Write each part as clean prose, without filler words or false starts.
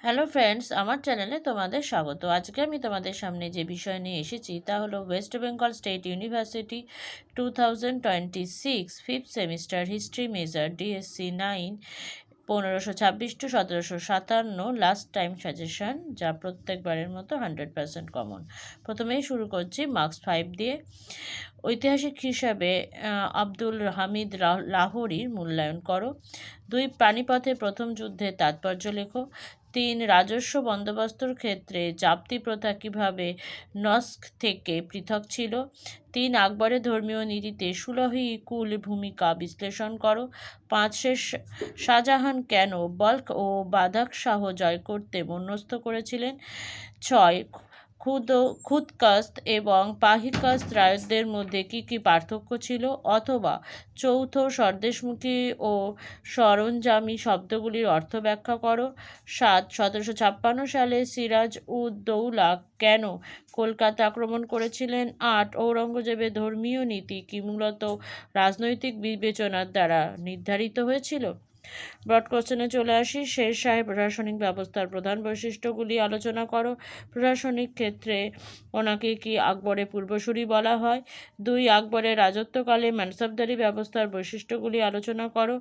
Hello friends, আমার চ্যানেলে তোমাদের স্বাগত। আজকে আমি তোমাদের সামনে যে বিষয় নিয়ে এসেছি তা হলো West Bengal State University 2026 fifth semester history major DSC 9 1526 to 1757 last time suggestion, যা প্রত্যেকবারের মতো 100% কমন। প্রথমেই শুরু করছি মার্কস 5 দিয়ে। ঐতিহাসিক হিসাবে আব্দুল হামিদ লাহোরির মূল্যায়ন করো। 2 পানিপথে প্রথম যুদ্ধের তাৎপর্য লেখো। 3 রাজস্ব বন্দোবস্তর ক্ষেত্রে জাপ্তি প্রথা কীভাবে নস্ক থেকে পৃথক ছিল। 3 আকবরের ধর্মীয় নীতিতে সুলহি কুল ভূমিকা বিশ্লেষণ করো। 5 শাহজাহান কেন বল্ক ও বাদাক শাহ জয় করতে মনস্থ করেছিলেন। 6 খুদকাস্ত এবং পাহিকাস্ত রায়তদের মধ্যে কী কী পার্থক্য ছিল, অথবা চৌথ স্বদেশমুখী ও সরঞ্জামী শব্দগুলির অর্থ ব্যাখ্যা করো। 7 1756 সালে সিরাজ উদ দৌলা কেন কলকাতা আক্রমণ করেছিলেন। 8 ঔরঙ্গজেবের ধর্মীয় নীতি কি মূলত রাজনৈতিক বিবেচনার দ্বারা নির্ধারিত হয়েছিল। ব্রড কোশ্চেনে চলে আসি। শের শাহের প্রশাসনিক ব্যবস্থার প্রধান বৈশিষ্ট্যগুলি আলোচনা করো। প্রশাসনিক ক্ষেত্রে ওনাকে কি আকবরের পূর্বসূরি বলা হয়। 2 আকবরের রাজত্বকালে মানসবদারি ব্যবস্থার বৈশিষ্ট্যগুলি আলোচনা করো।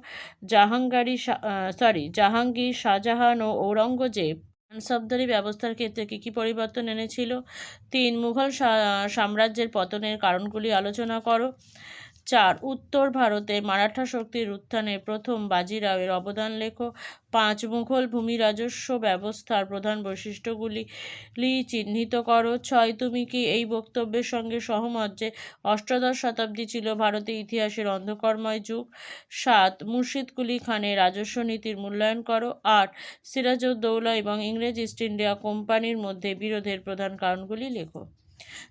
জাহাঙ্গীর, শাহজাহান ও ঔরঙ্গজেব মানসবদারি ব্যবস্থার ক্ষেত্রে কী কী পরিবর্তন এনেছিল। 3 মুঘল সাম্রাজ্যের পতনের কারণগুলি আলোচনা করো। 4 উত্তর ভারতে মারাঠা শক্তির উত্থানে প্রথম বাজিরাওয়ের অবদান লেখো। 5 মুঘল ভূমি রাজস্ব ব্যবস্থার প্রধান বৈশিষ্ট্যগুলি চিহ্নিত করো। 6 তুমি কি এই বক্তব্যের সঙ্গে সহমত যে অষ্টাদশ শতাব্দী ছিল ভারতের ইতিহাসের অন্ধকারময় যুগ। 7 মুর্শিদ কুলি খানের রাজস্ব নীতির মূল্যায়ন করো। 8 সিরাজউদ্দৌলা এবং ইংরেজ ইস্ট ইন্ডিয়া কোম্পানির মধ্যে বিরোধের প্রধান কারণগুলি লেখো।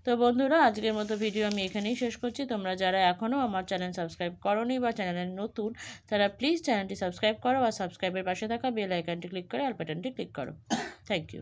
তো বন্ধুরা, আজকের মতো ভিডিও আমি এখানেই শেষ করছি। তোমরা যারা এখনও আমার চ্যানেল সাবস্ক্রাইব করোনি বা চ্যানেলে নতুন, তারা প্লিজ চ্যানেলটি সাবস্ক্রাইব করো আর সাবস্ক্রাইবের পাশে থাকা বেল আইকনটি ক্লিক করে অল বাটনটি ক্লিক করো। Thank you.